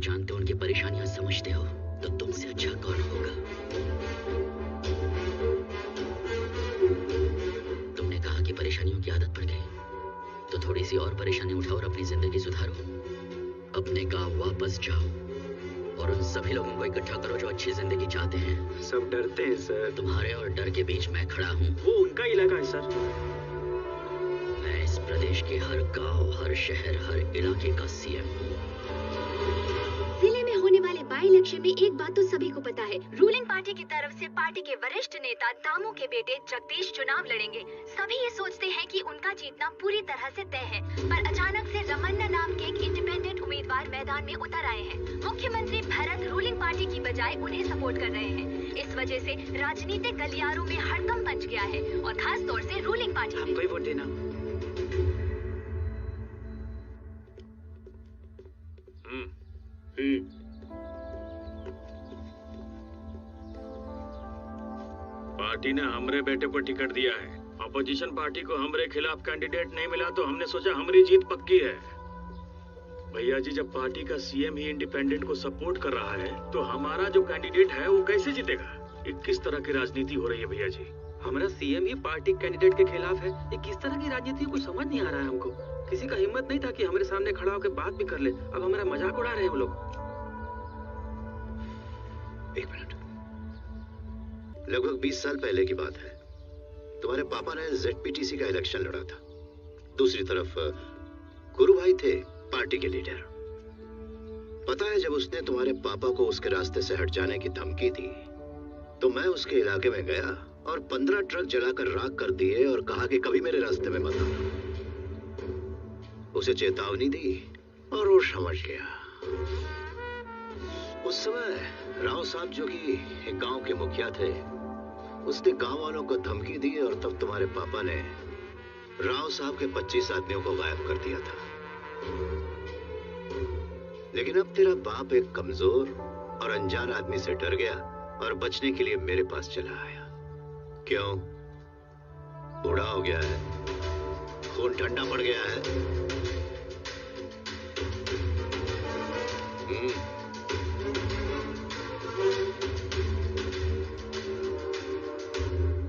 जानते हो, उनकी परेशानियां समझते हो, तो तुमसे अच्छा कौन होगा? तुमने कहा कि परेशानियों की आदत पड़ गई, तो थोड़ी सी और परेशानी उठाओ और अपनी जिंदगी सुधारो। अपने गांव वापस जाओ और उन सभी लोगों को इकट्ठा करो जो अच्छी जिंदगी चाहते हैं। सब डरते हैं सर। तुम्हारे और डर के बीच मैं खड़ा हूँ। वो उनका इलाका है सर। मैं इस प्रदेश के हर गांव, हर शहर, हर इलाके का सीएम हूँ। जिले में होने वाले बाई इलेक्शन में एक बात तो सभी को पता है, रूलिंग पार्टी की तरफ से पार्टी के वरिष्ठ नेता दामू के बेटे जगदीश चुनाव लड़ेंगे। सभी ये सोचते हैं कि उनका जीतना पूरी तरह से तय है, पर अचानक से रमन्ना नाम के एक इंडिपेंडेंट उम्मीदवार मैदान में उतर आए हैं। मुख्यमंत्री भरत रूलिंग पार्टी की बजाय उन्हें सपोर्ट कर रहे हैं। इस वजह से राजनीतिक गलियारों में हड़कंप मच गया है और खास तौर से रूलिंग पार्टी में। हमको ही वोट देना। पार्टी ने हमरे बेटे पर टिकट दिया है। अपोजिशन पार्टी को हमरे खिलाफ कैंडिडेट नहीं मिला तो हमने सोचा हमारी जीत पक्की है। भैया जी, जब पार्टी का सीएम ही इंडिपेंडेंट को सपोर्ट कर रहा है तो हमारा जो कैंडिडेट है वो कैसे जीतेगा? ये किस तरह की राजनीति हो रही है भैया जी? हमारा सीएम ही पार्टी कैंडिडेट के खिलाफ है। ये किस तरह की राजनीति है, कुछ समझ नहीं आ रहा है हमको। किसी का हिम्मत नहीं था कि हमारे सामने खड़ा होकर बात भी कर ले। अब हमारा मजाक उड़ा रहे हैं वो लोग। एक मिनट, लगभग 20 साल पहले की बात है। तुम्हारे पापा ने ZPTC का इलेक्शन लड़ा था। दूसरी तरफ गुरु भाई थे पार्टी के लीडर। पता है, जब उसने तुम्हारे पापा को उसके रास्ते से हट जाने की धमकी दी तो मैं उसके इलाके में गया और 15 ट्रक जलाकर राख कर दिए और कहा कि कभी मेरे रास्ते में मत आना। उसे चेतावनी दी और वो समझ गया। उस समय राव साहब, जो कि एक गांव के मुखिया थे, उसने गांव वालों को धमकी दी और तब तुम्हारे पापा ने राव साहब के 25 आदमियों को गायब कर दिया था। लेकिन अब तेरा बाप एक कमजोर और अनजान आदमी से डर गया और बचने के लिए मेरे पास चला आया। क्यों? बूढ़ा हो गया है, खून ठंडा पड़ गया है।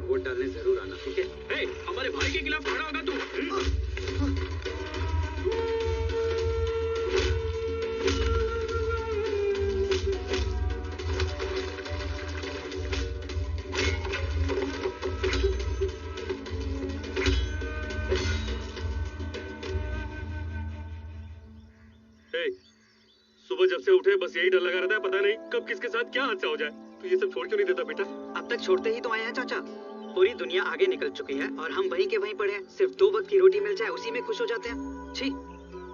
वोट डालने जरूर आना, ठीक है? हे, हमारे भाई के खिलाफ खड़ा होगा तू? सुबह जब से उठे बस यही डर लगा रहता है, पता नहीं कब किसके साथ क्या हादसा हो जाए। तो ये सब छोड़ क्यों नहीं देता बेटा? अब तक छोड़ते ही तो आए हैं चाचा। पूरी दुनिया आगे निकल चुकी है और हम वहीं के वहीं पड़े हैं। सिर्फ 2 वक्त की रोटी मिल जाए उसी में खुश हो जाते हैं। छी,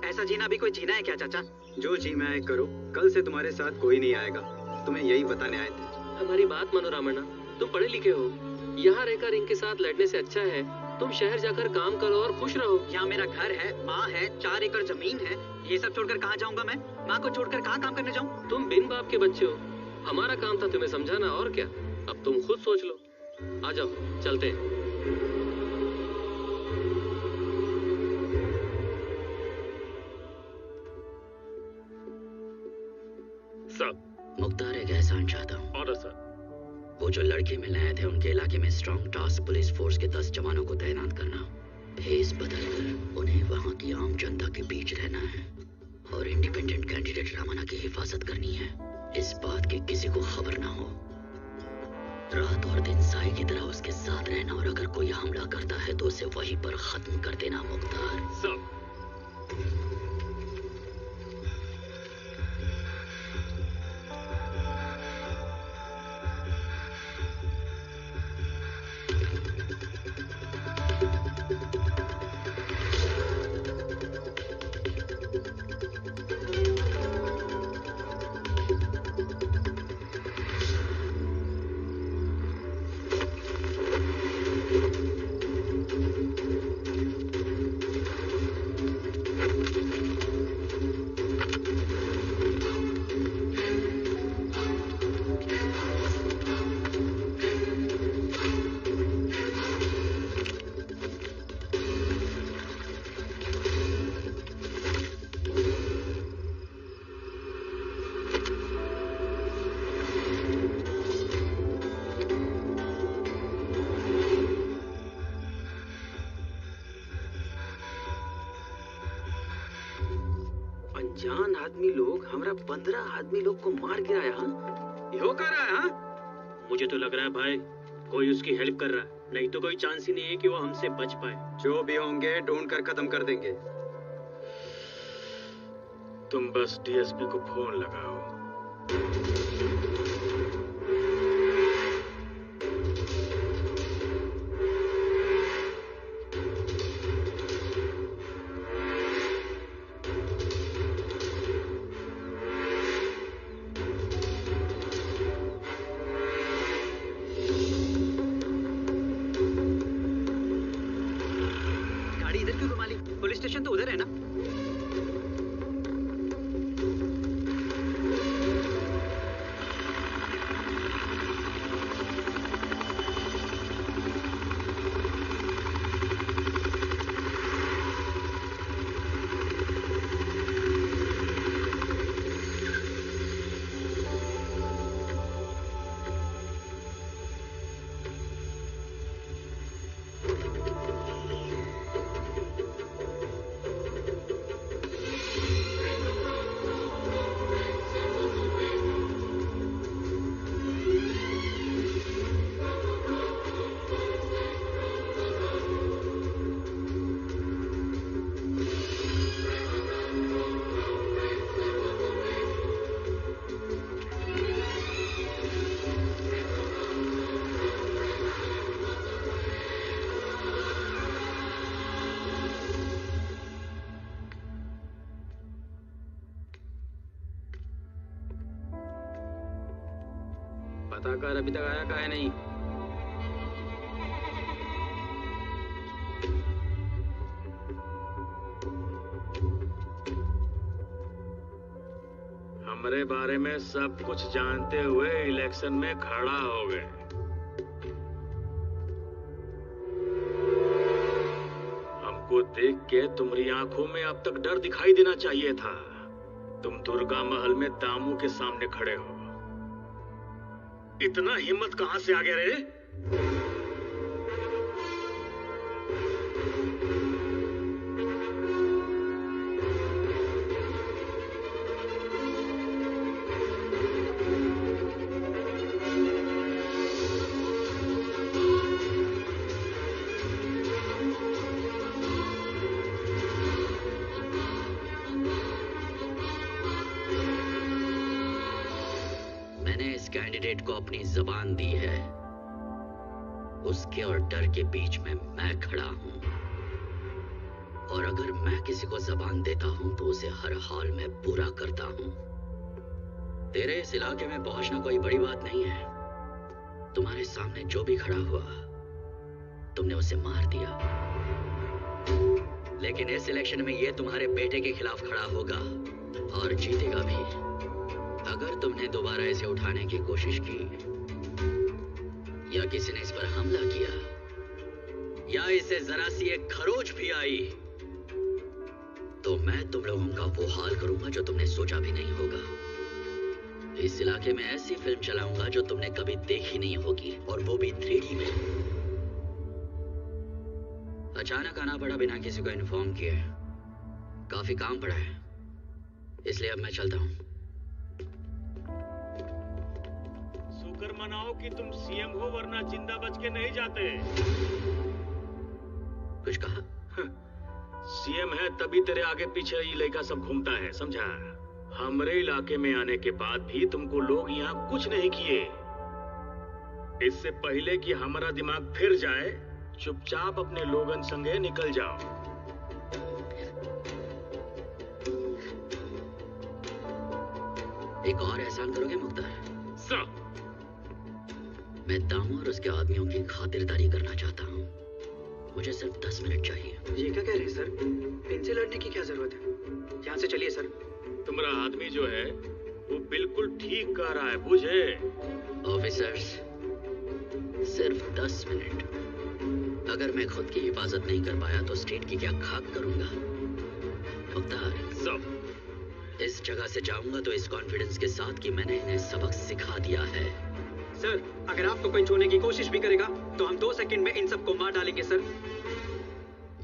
ऐसा जीना भी कोई जीना है क्या चाचा? जो जी मैं करो, कल से तुम्हारे साथ कोई नहीं आएगा। तुम्हें यही बताने आए थे। हमारी बात मानो रामण्णा, तुम पढ़े लिखे हो। यहाँ रहकर इनके साथ लड़ने से अच्छा है तुम शहर जाकर काम करो और खुश रहो। यहाँ मेरा घर है, माँ है, 4 एकड़ जमीन है। ये सब छोड़कर कहाँ जाऊंगा मैं? माँ को छोड़कर कहाँ काम करने जाऊँ? तुम बिन बाप के बच्चे हो। हमारा काम था तुम्हें समझाना, और क्या। अब तुम खुद सोच लो। आ जाओ, चलते हैं। सर, मुख्तार एक एहसान चाहता हूँ। Order sir. वो जो लड़के मिलने आए थे, उनके इलाके में स्ट्रॉन्ग टास्क पुलिस फोर्स के 10 जवानों को तैनात करना। भेस बदलकर उन्हें वहाँ की आम जनता के बीच रहना है और इंडिपेंडेंट कैंडिडेट रामन्ना की हिफाजत करनी है। इस बात की किसी को खबर ना हो। रात और दिन साई की तरह उसके साथ रहना और अगर कोई हमला करता है तो उसे वहीं पर खत्म कर देना। मुख्तार सर। हमरा 15 आदमी लोग को मार गिराया। हाँ, यो कर रहा है। हाँ, मुझे तो लग रहा है भाई कोई उसकी हेल्प कर रहा है, नहीं तो कोई चांस ही नहीं है कि वो हमसे बच पाए। जो भी होंगे ढूंढ कर खत्म कर देंगे। तुम बस डीएसपी को फोन लगाओ। गाड़ी इधर क्यों घुमा ली? पुलिस स्टेशन तो उधर है ना? पता कर अभी तक आया काहे नहीं? हमारे बारे में सब कुछ जानते हुए इलेक्शन में खड़ा हो गए। हमको देख के तुम्हारी आंखों में अब तक डर दिखाई देना चाहिए था। तुम दुर्गा महल में दामू के सामने खड़े हो, इतना हिम्मत कहां से आ गया रे? कैंडिडेट को अपनी जबान दी है, उसके और डर के बीच में मैं खड़ा हूं। और अगर मैं किसी को जबान देता हूं तो उसे हर हाल में पूरा करता हूं। तेरे इस इलाके में पहुंचना कोई बड़ी बात नहीं है। तुम्हारे सामने जो भी खड़ा हुआ तुमने उसे मार दिया, लेकिन इस इलेक्शन में ये तुम्हारे बेटे के खिलाफ खड़ा होगा और जीतेगा भी। अगर तुमने दोबारा इसे उठाने की कोशिश की या किसी ने इस पर हमला किया या इसे जरा सी एक खरोच भी आई तो मैं तुम लोगों का वो हाल करूंगा जो तुमने सोचा भी नहीं होगा। इस इलाके में ऐसी फिल्म चलाऊंगा जो तुमने कभी देखी नहीं होगी, और वो भी 3D में। अचानक आना पड़ा बिना किसी को इन्फॉर्म किए। काफी काम पड़ा है, इसलिए अब मैं चलता हूं। शुक्र मनाओ कि तुम सीएम हो, वरना जिंदा बच के नहीं जाते। कुछ कहा? सीएम है तभी तेरे आगे पीछे ये लड़का सब घूमता है, समझा? हमरे इलाके में आने के बाद भी तुमको लोग यहाँ कुछ नहीं किए। इससे पहले कि हमारा दिमाग फिर जाए, चुपचाप अपने लोगन संगे निकल जाओ। एक और एहसान करोगे मुख्तार? सर, मैं दामू और उसके आदमियों की खातिरदारी करना चाहता हूँ। मुझे सिर्फ 10 मिनट चाहिए। ये क्या कह रहे हैं सर? इनसे लड़ने की क्या जरूरत है? यहाँ से चलिए सर। तुम्हारा आदमी जो है वो बिल्कुल ठीक कह रहा है, बुझे? ऑफिसर्स, सिर्फ 10 मिनट। अगर मैं खुद की हिफाजत नहीं कर पाया तो स्टेट की क्या खाक करूंगा? मुख्तार, सब इस जगह से जाऊंगा तो इस कॉन्फिडेंस के साथ कि मैंने इन्हें सबक सिखा दिया है। सर, अगर आपको कोई छूने की कोशिश भी करेगा तो हम 2 सेकंड में इन सबको मार डालेंगे सर।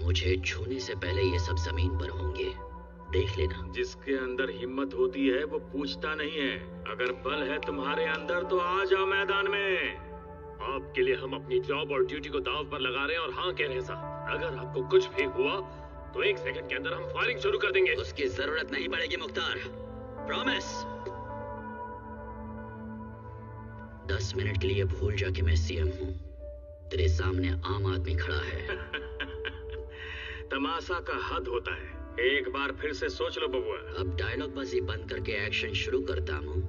मुझे छूने से पहले ये सब जमीन पर होंगे। देख लेना। जिसके अंदर हिम्मत होती है वो पूछता नहीं है। अगर बल है तुम्हारे अंदर तो आ जाओ मैदान में। आपके लिए हम अपनी जॉब और ड्यूटी को दांव पर लगा रहे हैं और हाँ कह रहे हैं साहब। अगर आपको कुछ भी हुआ तो 1 सेकंड के अंदर हम फायरिंग शुरू कर देंगे। उसकी जरूरत नहीं पड़ेगी मुख्तार, प्रॉमिस। 10 मिनट के लिए भूल जा कि मैं सीएम हूँ। तेरे सामने आम आदमी खड़ा है। तमाशा का हद होता है। एक बार फिर से सोच लो बबुआ। अब डायलॉग बाजी बंद करके एक्शन शुरू करता हूँ।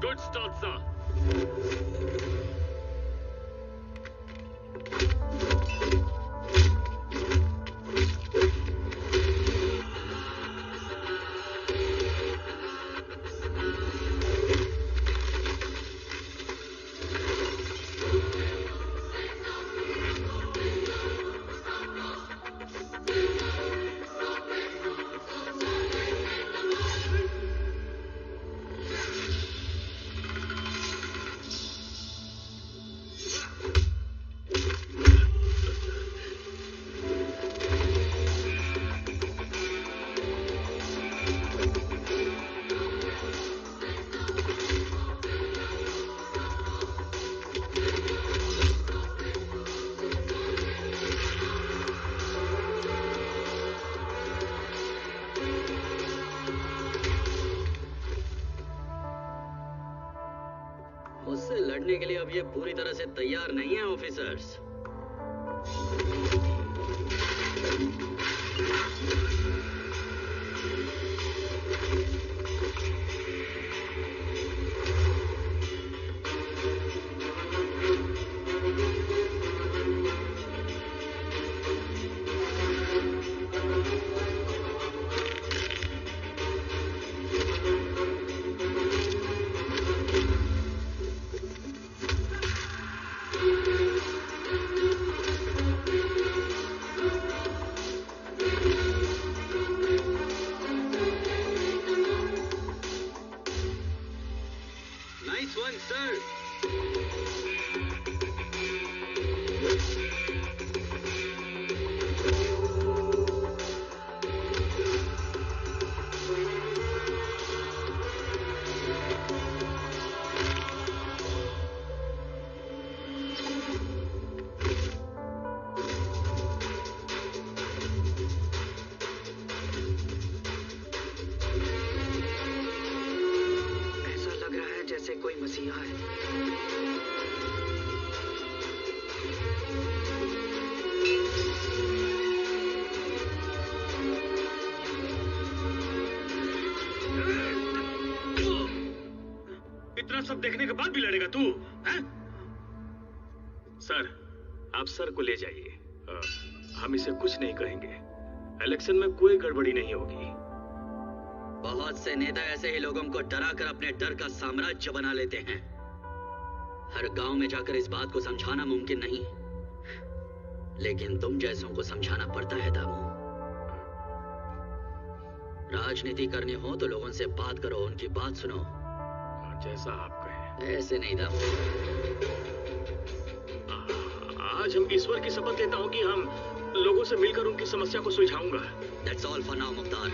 Good start sir. मुझसे लड़ने के लिए अब ये पूरी तरह से तैयार नहीं है ऑफिसर्स। Nice one sir. ऐसा लग रहा है जैसे कोई मसीहा है। इतना सब देखने के बाद भी लड़ेगा तू हैं? सर, आप सर को ले जाइए। हम इसे कुछ नहीं कहेंगे। इलेक्शन में कोई गड़बड़ी नहीं होगी। बहुत से नेता ऐसे ही लोगों को डरा कर अपने डर का साम्राज्य बना लेते हैं। हर गांव में जाकर इस बात को समझाना मुमकिन नहीं, लेकिन तुम जैसों को समझाना पड़ता है दामू। राजनीति करनी हो तो लोगों से बात करो, उनकी बात सुनो। जैसा आप कहें। ऐसे नहीं दामू। आज हम ईश्वर की शपथ लेता हूं कि हम लोगों से मिलकर उनकी समस्या को सुलझाऊंगा। That's all for now, Mukhtar.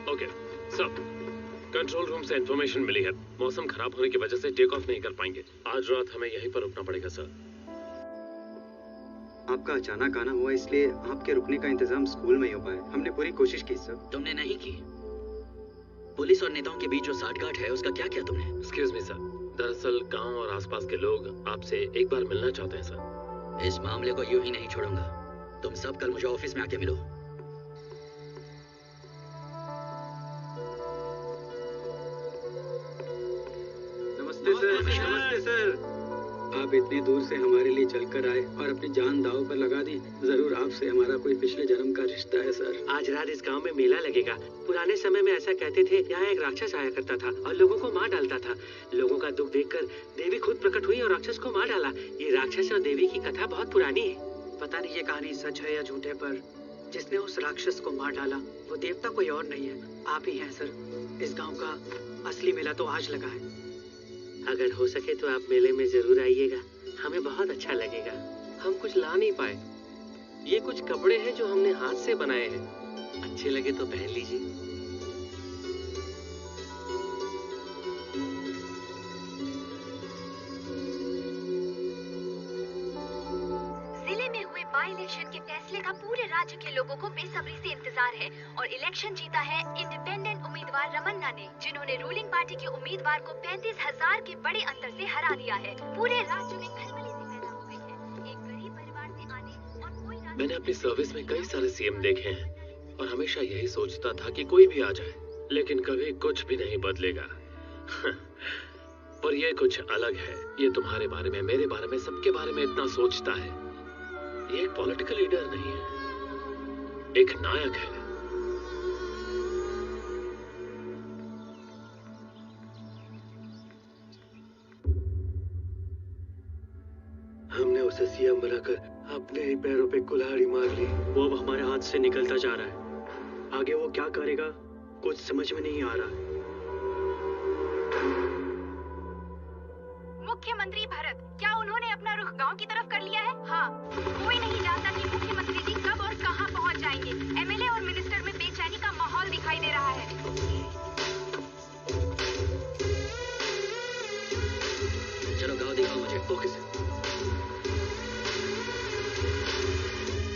Okay सब, कंट्रोल रूम से इंफॉर्मेशन मिली है। मौसम खराब होने की वजह से टेक ऑफ नहीं कर पाएंगे। आज रात हमें यहीं पर रुकना पड़ेगा सर। आपका अचानक आना हुआ, इसलिए आपके रुकने का इंतजाम स्कूल में ही हो पाया। हमने पूरी कोशिश की सर। तुमने नहीं की। पुलिस और नेताओं के बीच जो साठगांठ है उसका क्या किया तुमने? एक्सक्यूज मी सर, दरअसल गांव और आसपास के लोग आपसे एक बार मिलना चाहते हैं सर। इस मामले को यूं ही नहीं छोड़ूंगा। तुम सब कल मुझे ऑफिस में आके मिलो। नमस्ते सर। नमस्ते सर। आप इतनी दूर से हमारे लिए चलकर आए और अपनी जान दांव पर लगा दी। जरूर आपसे हमारा कोई पिछले जन्म का रिश्ता है सर। आज रात इस गांव में मेला लगेगा। पुराने समय में ऐसा कहते थे, यहाँ एक राक्षस आया करता था और लोगों को मार डालता था। लोगों का दुख देखकर देवी खुद प्रकट हुई और राक्षस को मार डाला। ये राक्षस और देवी की कथा बहुत पुरानी है। पता नहीं ये कहानी सच है या झूठे, पर जिसने उस राक्षस को मार डाला वो देवता कोई और नहीं है, आप ही हैं सर। इस गांव का असली मेला तो आज लगा है। अगर हो सके तो आप मेले में जरूर आइएगा, हमें बहुत अच्छा लगेगा। हम कुछ ला नहीं पाए। ये कुछ कपड़े हैं जो हमने हाथ से बनाए हैं। अच्छे लगे तो पहन लीजिए। जिले में हुए बाई इलेक्शन के फैसले का पूरे राज्य के लोगों को बेसब्री से इंतजार है और इलेक्शन जीता है इंडिपेंडेंट उम्मीदवार रमन्ना ने, जिन्होंने रूलिंग पार्टी के उम्मीदवार को 35,000 के बड़े अंतर से हरा दिया है। पूरे राज्य में खलबली सी पैदा हो गई है। एक गरीब परिवार से आने और कोई मैंने अपनी सर्विस में कई सारे सीएम देखे हैं और हमेशा यही सोचता था कि कोई भी आ जाए, लेकिन कभी कुछ भी नहीं बदलेगा। पर ये कुछ अलग है। ये तुम्हारे बारे में, मेरे बारे में, सबके बारे में इतना सोचता है। ये एक पॉलिटिकल लीडर नहीं है, एक नायक है। हमने उसे सीएम बनाकर अपने ही पैरों पे कुल्हाड़ी मार ली। वो अब हमारे हाथ से निकलता जा रहा है। आगे वो क्या करेगा कुछ समझ में नहीं आ रहा। मुख्यमंत्री भरत, क्या उन्होंने अपना रुख गांव की तरफ कर लिया है? हाँ, कोई नहीं जानता कि मुख्यमंत्री जी कब और कहां पहुंच जाएंगे। एमएलए और मिनिस्टर में बेचैनी का माहौल दिखाई दे रहा है। चलो गाँव दिखाओ मुझे। Okay sir.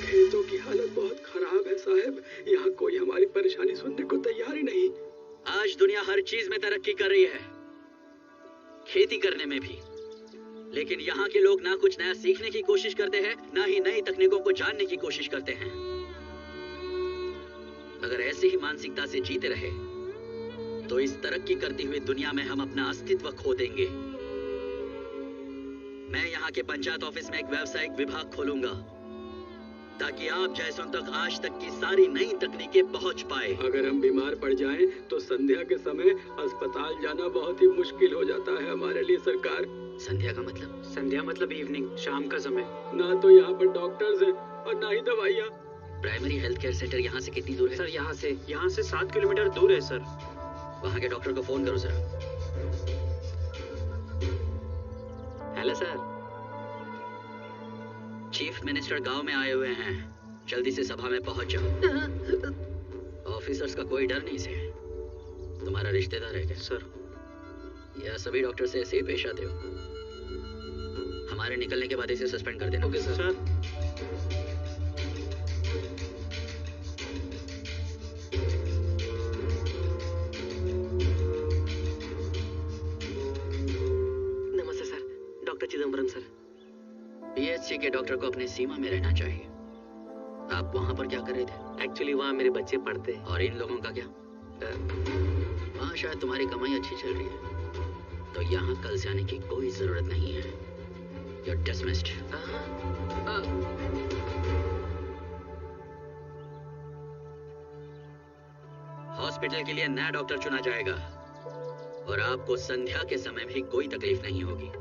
खेतों की हालत बहुत खराब है साहब। यहाँ कोई हमारी परेशानी सुनने को तैयार ही नहीं। आज दुनिया हर चीज में तरक्की कर रही है, खेती करने में भी। लेकिन यहाँ के लोग ना कुछ नया सीखने की कोशिश करते हैं, ना ही नई तकनीकों को जानने की कोशिश करते हैं। अगर ऐसी ही मानसिकता से जीते रहे तो इस तरक्की करती हुई दुनिया में हम अपना अस्तित्व खो देंगे। मैं यहाँ के पंचायत ऑफिस में एक व्यावसायिक विभाग खोलूंगा ताकि आप जैसों तक आज तक की सारी नई तकनीकें पहुंच पाए। अगर हम बीमार पड़ जाएं तो संध्या के समय अस्पताल जाना बहुत ही मुश्किल हो जाता है हमारे लिए सरकार। संध्या का मतलब? संध्या मतलब इवनिंग, शाम का समय। ना तो यहाँ पर डॉक्टर्स हैं और ना ही दवाइयाँ। प्राइमरी हेल्थ केयर सेंटर यहाँ से कितनी दूर है? सर यहाँ से 7 किलोमीटर दूर है सर। वहाँ के डॉक्टर को फोन करो जरा। Hello sir. चीफ मिनिस्टर गांव में आए हुए हैं, जल्दी से सभा में पहुंच जाओ। ऑफिसर्स का कोई डर नहीं से। तुम्हारा रिश्तेदार है क्या? सर, या सभी डॉक्टर से ऐसे ही पेश आते हो? हमारे निकलने के बाद इसे सस्पेंड कर देना। Okay sir. नमस्ते sir, doctor Chidambaram sir. PHC के डॉक्टर को अपनी सीमा में रहना चाहिए। आप वहाँ पर क्या कर रहे थे? एक्चुअली वहाँ मेरे बच्चे पढ़ते हैं। और इन लोगों का क्या? वहाँ शायद तुम्हारी कमाई अच्छी चल रही है, तो यहाँ कल से आने की कोई जरूरत नहीं है। You're dismissed. हॉस्पिटल के लिए नया डॉक्टर चुना जाएगा और आपको संध्या के समय भी कोई तकलीफ नहीं होगी।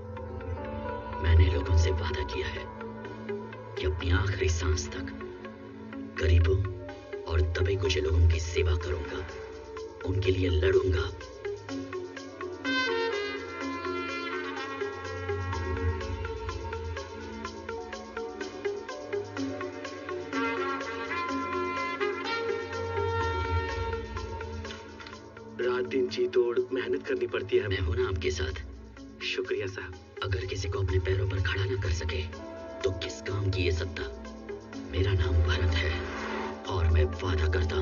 मैंने लोगों से वादा किया है कि अपनी आखिरी सांस तक गरीबों और दबे कुचले लोगों की सेवा करूंगा, उनके लिए लड़ूंगा। रात दिन जी तोड़ मेहनत करनी पड़ती है। मैं हूं ना आपके साथ। शुक्रिया साहब। अगर किसी को अपने पैरों पर खड़ा न कर सके तो किस काम की ये सत्ता? मेरा नाम भरत है और मैं वादा करता